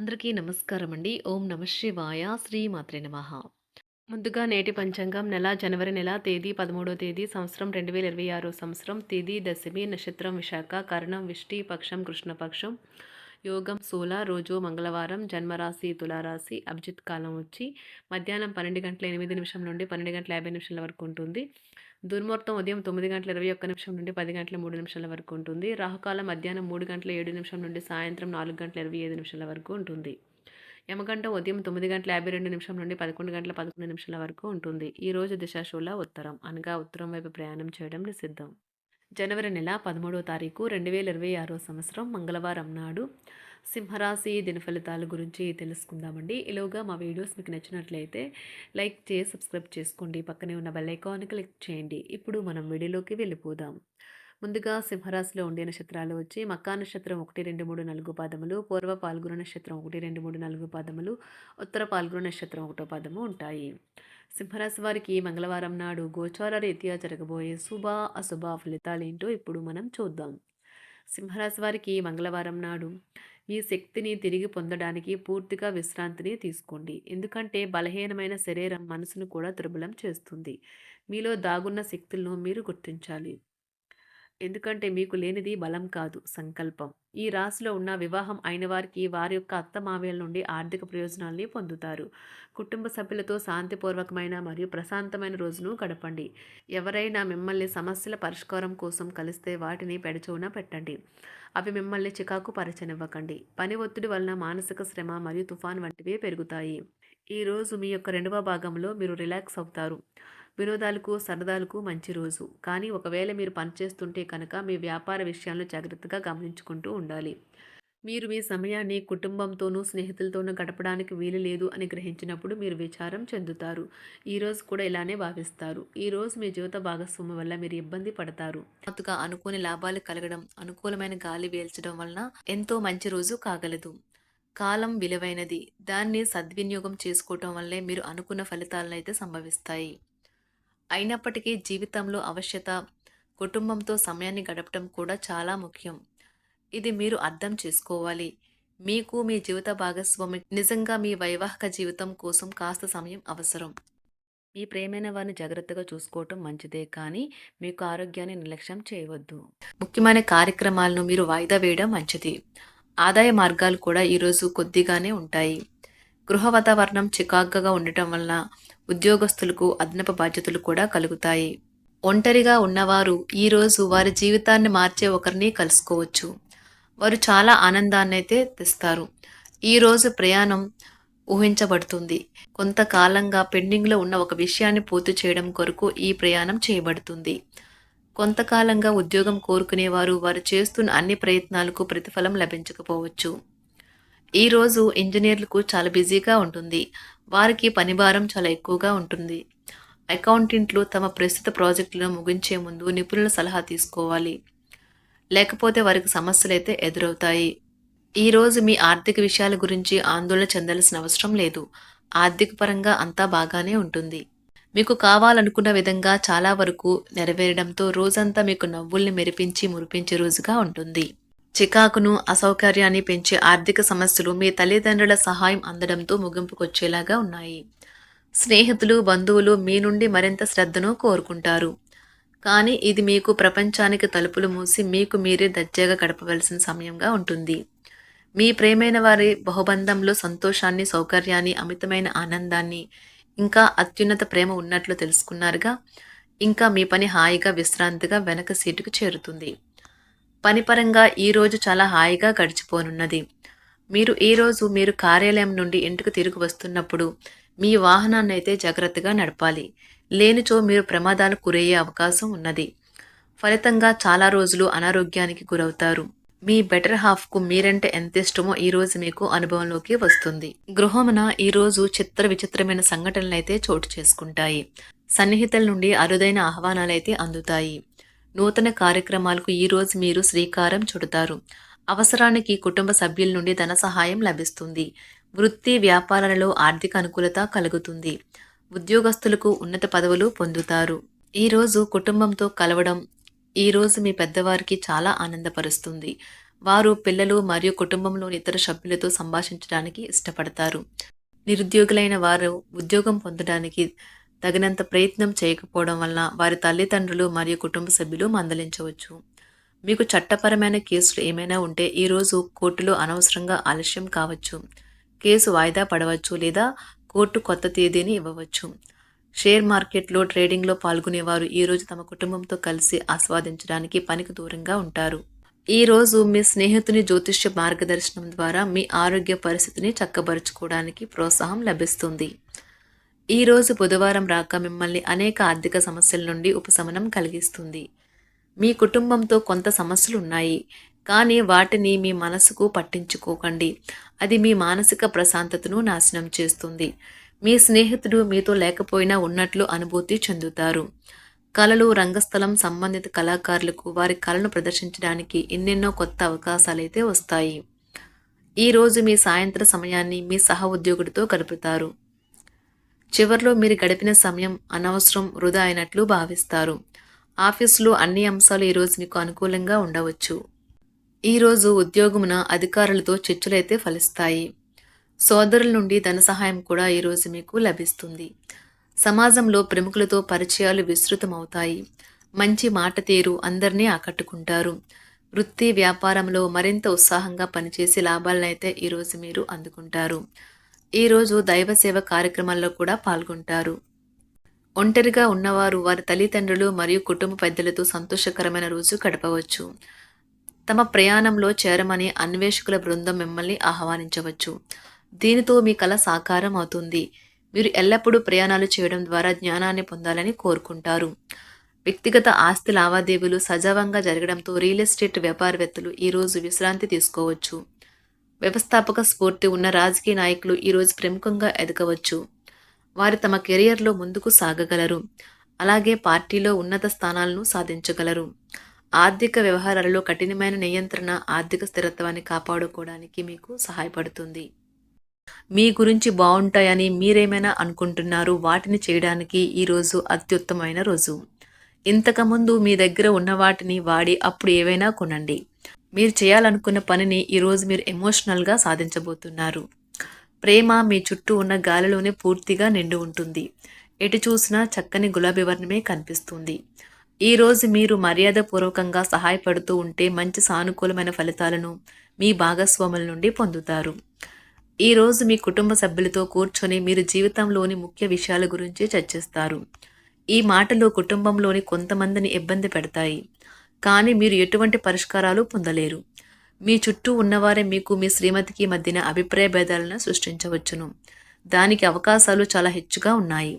అందరికీ నమస్కారం అండి. ఓం నమః శివాయ. శ్రీ మాత్రే నమః. ముందుగా నేటి పంచాంగం నెల జనవరి నెల తేదీ 13వ తేదీ సంవత్సరం 2026 సంవత్సరం తిథి దశమి నక్షత్రం విశాఖ కరణం విష్టి పక్షం కృష్ణపక్షం యోగం శూల రోజు మంగళవారం జన్మరాశి తులారాశి అభిజిత్ కాలం వచ్చి మధ్యాహ్నం 12 గంటల 8 నిమిషం నుండి 12 గంటల 50 నిమిషాల వరకు ఉంటుంది. దుర్ముహూర్తం ఉదయం 9 గంటల 21 నిమిషం నుండి 10 గంటల 3 నిమిషాల వరకు ఉంటుంది. రాహుకాలం మధ్యాహ్నం 3 గంటల 7 నిమిషం నుండి సాయంత్రం 4 గంటల 25 నిమిషాల వరకు ఉంటుంది. యమగంట ఉదయం 9 గంటల 52 నిమిషం నుండి 11 గంటల 11 నిమిషాల వరకు ఉంటుంది. ఈ రోజు దిశాశూల ఉత్తరం అనగా ఉత్తరం వైపు ప్రయాణం చేయడం నిషిద్ధం. జనవరి నెల 13వ తారీఖు 2026 సంవత్సరం మంగళవారం నాడు సింహరాశి దిన ఫలితాల గురించి తెలుసుకుందామండి. ఈలోగా మా వీడియోస్ మీకు నచ్చినట్లయితే లైక్ చేసి సబ్స్క్రైబ్ చేసుకోండి. పక్కనే ఉన్న బెల్ ఐకాన్ క్లిక్ చేయండి. ఇప్పుడు మనం వీడియోలోకి వెళ్ళిపోదాం. ముందుగా సింహరాశిలో ఉండే నక్షత్రాలు వచ్చి మక్కా నక్షత్రం 1, 2, 3, 4 పాదములు, పూర్వ పాల్గొన నక్షత్రం 1, 2, 3, 4 పాదములు, ఉత్తర పాల్గొన నక్షత్రం 1వ పాదము ఉంటాయి. సింహరాశి వారికి మంగళవారం నాడు గోచార రీత్యా జరగబోయే శుభ అశుభ ఫలితాలు ఏంటో ఇప్పుడు మనం చూద్దాం. సింహరాశి వారికి మంగళవారం నాడు మీ శక్తిని తిరిగి పొందడానికి పూర్తిగా విశ్రాంతిని తీసుకోండి. ఎందుకంటే బలహీనమైన శరీరం మనసును కూడా దుర్బలం చేస్తుంది. మీలో దాగున్న శక్తులను మీరు గుర్తించాలి. ఎందుకంటే మీకు లేనిది బలం కాదు, సంకల్పం. ఈ రాశిలో ఉన్న వివాహం అయిన వారికి వారి యొక్క అత్తమామల నుండి ఆర్థిక ప్రయోజనాల్ని పొందుతారు. కుటుంబ సభ్యులతో శాంతిపూర్వకమైన మరియు ప్రశాంతమైన రోజును గడపండి. ఎవరైనా మిమ్మల్ని సమస్యల పరిష్కారం కోసం కలిస్తే వాటిని పెడచవున పెట్టండి. అవి మిమ్మల్ని చికాకు పరచనివ్వకండి. పని ఒత్తిడి వలన మానసిక శ్రమ మరియు తుఫాన్ వంటివి పెరుగుతాయి. ఈరోజు మీ యొక్క రెండవ భాగంలో మీరు రిలాక్స్ అవుతారు. వినోదాలకు సరదాలకు మంచి రోజు. కానీ ఒకవేళ మీరు పనిచేస్తుంటే కనుక మీ వ్యాపార విషయాలను జాగ్రత్తగా గమనించుకుంటూ ఉండాలి. మీరు మీ సమయాన్ని కుటుంబంతోనూ స్నేహితులతోనూ గడపడానికి వీలు లేదు అని గ్రహించినప్పుడు మీరు విచారం చెందుతారు. ఈరోజు కూడా ఇలానే భావిస్తారు. ఈరోజు మీ జీవిత భాగస్వామి వల్ల మీరు ఇబ్బంది పడతారు. హఠాత్తుగా అనుకోని లాభాలు కలగడం, అనుకూలమైన గాలి వీల్చడం వలన ఎంతో మంచి రోజు కాగలదు. కాలం విలువైనది. దాన్ని సద్వినియోగం చేసుకోవటం వల్లే మీరు అనుకున్న ఫలితాలను అయితే సంభవిస్తాయి. అయినప్పటికీ జీవితంలో అవశ్యత కుటుంబంతో సమయాన్ని గడపడం కూడా చాలా ముఖ్యం. ఇది మీరు అర్థం చేసుకోవాలి. మీకు మీ జీవిత భాగస్వామి నిజంగా మీ వైవాహిక జీవితం కోసం కాస్త సమయం అవసరం. మీ ప్రేమైన వారిని జాగ్రత్తగా చూసుకోవటం మంచిదే, కానీ మీకు ఆరోగ్యాన్ని నిర్లక్ష్యం చేయవద్దు. ముఖ్యమైన కార్యక్రమాలను మీరు వాయిదా వేయడం మంచిది. ఆదాయ మార్గాలు కూడా ఈరోజు కొద్దిగానే ఉంటాయి. గృహ వాతావరణం చికాకుగా ఉండటం వలన ఉద్యోగస్తులకు అదనపు బాధ్యతలు కూడా కలుగుతాయి. ఒంటరిగా ఉన్నవారు ఈరోజు వారి జీవితాన్ని మార్చే ఒకరిని కలుసుకోవచ్చు. వారు చాలా ఆనందాన్ని అయితే తెస్తారు. ఈరోజు ప్రయాణం ఊహించబడుతుంది. కొంతకాలంగా పెండింగ్లో ఉన్న ఒక విషయాన్ని పూర్తి చేయడం కొరకు ఈ ప్రయాణం చేయబడుతుంది. కొంతకాలంగా ఉద్యోగం కోరుకునేవారు వారు చేస్తున్న అన్ని ప్రయత్నాలకు ప్రతిఫలం లభించకపోవచ్చు. ఈరోజు ఇంజనీర్లకు చాలా బిజీగా ఉంటుంది. వారికి పనిభారం చాలా ఎక్కువగా ఉంటుంది. అకౌంటెంట్లు తమ ప్రస్తుత ప్రాజెక్టులను ముగించే ముందు నిపుణుల సలహా తీసుకోవాలి. లేకపోతే వారికి సమస్యలైతే ఎదురవుతాయి. ఈరోజు మీ ఆర్థిక విషయాల గురించి ఆందోళన చెందాల్సిన అవసరం లేదు. ఆర్థిక పరంగా అంతా బాగానే ఉంటుంది. మీకు కావాలనుకున్న విధంగా చాలా వరకు నెరవేరడంతో రోజంతా మీకు నవ్వుల్ని మెరిపించి మురిపించే రోజుగా ఉంటుంది. చికాకును అసౌకర్యాన్ని పెంచే ఆర్థిక సమస్యలు మీ తల్లిదండ్రుల సహాయం అందడంతో ముగింపుకొచ్చేలాగా ఉన్నాయి. స్నేహితులు బంధువులు మీ నుండి మరింత శ్రద్ధను కోరుకుంటారు. కానీ ఇది మీకు ప్రపంచానికి తలుపులు మూసి మీకు మీరే దర్జాగా గడపవలసిన సమయంగా ఉంటుంది. మీ ప్రేమైన వారి బహుబంధంలో సంతోషాన్ని, సౌకర్యాన్ని, అమితమైన ఆనందాన్ని, ఇంకా అత్యున్నత ప్రేమ ఉన్నట్లు తెలుసుకున్నారుగా. ఇంకా మీ పని హాయిగా విశ్రాంతిగా వెనక సీటుకు చేరుతుంది. పనిపరంగా ఈరోజు చాలా హాయిగా గడిచిపోనున్నది. మీరు కార్యాలయం నుండి ఇంటికి తిరిగి వస్తున్నప్పుడు మీ వాహనాన్ని అయితే జాగ్రత్తగా నడపాలి. లేనిచో మీరు ప్రమాదాలకు గురయ్యే అవకాశం ఉన్నది. ఫలితంగా చాలా రోజులు అనారోగ్యానికి గురవుతారు. మీ బెటర్ హాఫ్కు మీరంటే ఎంత ఇష్టమో ఈరోజు మీకు అనుభవంలోకి వస్తుంది. గృహమున ఈరోజు చిత్ర విచిత్రమైన సంఘటనలు అయితే చోటు చేసుకుంటాయి. సన్నిహితుల నుండి అరుదైన ఆహ్వానాలైతే అందుతాయి. నూతన కార్యక్రమాలకు ఈరోజు మీరు శ్రీకారం చుడతారు. అవసరానికి కుటుంబ సభ్యుల నుండి ధన సహాయం లభిస్తుంది. వృత్తి వ్యాపారాలలో ఆర్థిక అనుకూలత కలుగుతుంది. ఉద్యోగస్తులకు ఉన్నత పదవులు పొందుతారు. ఈరోజు కుటుంబంతో కలవడం ఈరోజు మీ పెద్దవారికి చాలా ఆనందపరుస్తుంది. వారు పిల్లలు మరియు కుటుంబంలోని ఇతర సభ్యులతో సంభాషించడానికి ఇష్టపడతారు. నిరుద్యోగులైన వారు ఉద్యోగం పొందడానికి తగినంత ప్రయత్నం చేయకపోవడం వలన వారి తల్లిదండ్రులు మరియు కుటుంబ సభ్యులు మందలించవచ్చు. మీకు చట్టపరమైన కేసులు ఏమైనా ఉంటే ఈరోజు కోర్టులో అనవసరంగా ఆలస్యం కావచ్చు. కేసు వాయిదా పడవచ్చు లేదా కోర్టు కొత్త తేదీని ఇవ్వవచ్చు. షేర్ మార్కెట్లో ట్రేడింగ్లో పాల్గొనేవారు ఈరోజు తమ కుటుంబంతో కలిసి ఆస్వాదించడానికి పనికి దూరంగా ఉంటారు. ఈరోజు మీ స్నేహితుని జ్యోతిష్య మార్గదర్శనం ద్వారా మీ ఆరోగ్య పరిస్థితిని చక్కబరుచుకోవడానికి ప్రోత్సాహం లభిస్తుంది. ఈరోజు బుధవారం రాక మిమ్మల్ని అనేక ఆర్థిక సమస్యల నుండి ఉపశమనం కలిగిస్తుంది. మీ కుటుంబంతో కొంత సమస్యలు ఉన్నాయి, కానీ వాటిని మీ మనసుకు పట్టించుకోకండి. అది మీ మానసిక ప్రశాంతతను నాశనం చేస్తుంది. మీ స్నేహితుడు మీతో లేకపోయినా ఉన్నట్లు అనుభూతి చెందుతారు. కళలు, రంగస్థలం సంబంధిత కళాకారులకు వారి కళను ప్రదర్శించడానికి ఎన్నెన్నో కొత్త అవకాశాలైతే వస్తాయి. ఈరోజు మీ సాయంత్ర సమయాన్ని మీ సహ ఉద్యోగుడితో గడుపుతారు. చివర్లో మీరు గడిపిన సమయం అనవసరం, వృధా అయినట్లు భావిస్తారు. ఆఫీసులో అన్ని అంశాలు ఈరోజు మీకు అనుకూలంగా ఉండవచ్చు. ఈరోజు ఉద్యోగమున అధికారులతో చర్చలైతే ఫలిస్తాయి. సోదరుల నుండి ధన సహాయం కూడా ఈరోజు మీకు లభిస్తుంది. సమాజంలో ప్రముఖులతో పరిచయాలు విస్తృతమవుతాయి. మంచి మాట తీరు అందరినీ ఆకట్టుకుంటారు. వృత్తి వ్యాపారంలో మరింత ఉత్సాహంగా పనిచేసి లాభాలనైతే ఈరోజు మీరు అందుకుంటారు. ఈరోజు దైవ సేవ కార్యక్రమాల్లో కూడా పాల్గొంటారు. ఒంటరిగా ఉన్నవారు వారి తల్లిదండ్రులు మరియు కుటుంబ పెద్దలతో సంతోషకరమైన రోజు గడపవచ్చు. తమ ప్రయాణంలో చేరమని అన్వేషకుల బృందం మిమ్మల్ని ఆహ్వానించవచ్చు. దీనితో మీ కల సాకారం అవుతుంది. మీరు ఎల్లప్పుడూ ప్రయాణాలు చేయడం ద్వారా జ్ఞానాన్ని పొందాలని కోరుకుంటారు. వ్యక్తిగత ఆస్తి లావాదేవీలు సజావంగా జరగడంతో రియల్ ఎస్టేట్ వ్యాపారవేత్తలు ఈరోజు విశ్రాంతి తీసుకోవచ్చు. వ్యవస్థాపక స్ఫూర్తి ఉన్న రాజకీయ నాయకులు ఈరోజు ప్రముఖంగా ఎదగవచ్చు. వారు తమ కెరియర్లో ముందుకు సాగగలరు. అలాగే పార్టీలో ఉన్నత స్థానాలను సాధించగలరు. ఆర్థిక వ్యవహారాలలో కఠినమైన నియంత్రణ ఆర్థిక స్థిరత్వాన్ని కాపాడుకోవడానికి మీకు సహాయపడుతుంది. మీ గురించి బాగుంటాయని మీరేమైనా అనుకుంటున్నారు, వాటిని చేయడానికి ఈరోజు అత్యుత్తమైన రోజు. ఇంతకుముందు మీ దగ్గర ఉన్న వాటిని వాడి అప్పుడు ఏవైనా కొనండి. మీరు చేయాలనుకున్న పనిని ఈరోజు మీరు ఎమోషనల్గా సాధించబోతున్నారు. ప్రేమ మీ చుట్టూ ఉన్న గాలిలోనే పూర్తిగా నిండి ఉంటుంది. ఎటు చూసినా చక్కని గులాబీ వర్ణమే కనిపిస్తుంది. ఈరోజు మీరు మర్యాదపూర్వకంగా సహాయపడుతూ ఉంటే మంచి సానుకూలమైన ఫలితాలను మీ భాగస్వాముల నుండి పొందుతారు. ఈరోజు మీ కుటుంబ సభ్యులతో కూర్చొని మీరు జీవితంలోని ముఖ్య విషయాల గురించి చర్చిస్తారు. ఈ మాటలు కుటుంబంలోని కొంతమందిని ఇబ్బంది పెడతాయి, కానీ మీరు ఎటువంటి పరిష్కారాలు పొందలేరు. మీ చుట్టూ ఉన్నవారే మీకు మీ శ్రీమతికి మధ్యన అభిప్రాయ భేదాలను సృష్టించవచ్చును. దానికి అవకాశాలు చాలా హెచ్చుగా ఉన్నాయి.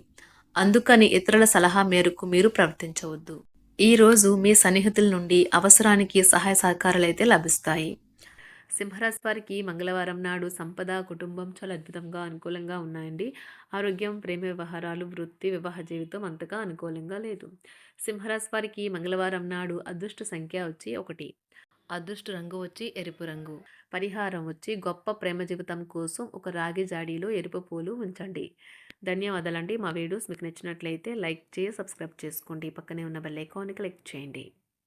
అందుకని ఇతరుల సలహా మేరకు మీరు ప్రవర్తించవద్దు. ఈరోజు మీ సన్నిహితుల నుండి అవసరానికి సహాయ సహకారాలైతే లభిస్తాయి. సింహరాశి వారికి మంగళవారం నాడు సంపద, కుటుంబం చాలా అద్భుతంగా అనుకూలంగా ఉన్నాయండి. ఆరోగ్యం, ప్రేమ వ్యవహారాలు, వృత్తి, వివాహ జీవితం అంతగా అనుకూలంగా లేదు. సింహరాశి వారికి మంగళవారం నాడు అదృష్ట సంఖ్య వచ్చి 1. అదృష్ట రంగు వచ్చి ఎరుపు రంగు. పరిహారం వచ్చి గొప్ప ప్రేమ జీవితం కోసం ఒక రాగి జాడీలో ఎరుపు పూలు ఉంచండి. ధన్యవాదాలండి. మా వీడియోస్ మీకు నచ్చినట్లయితే లైక్ చేసి సబ్స్క్రైబ్ చేసుకోండి. పక్కనే ఉన్న బెల్ ఐకాన్ని క్లిక్ చేయండి.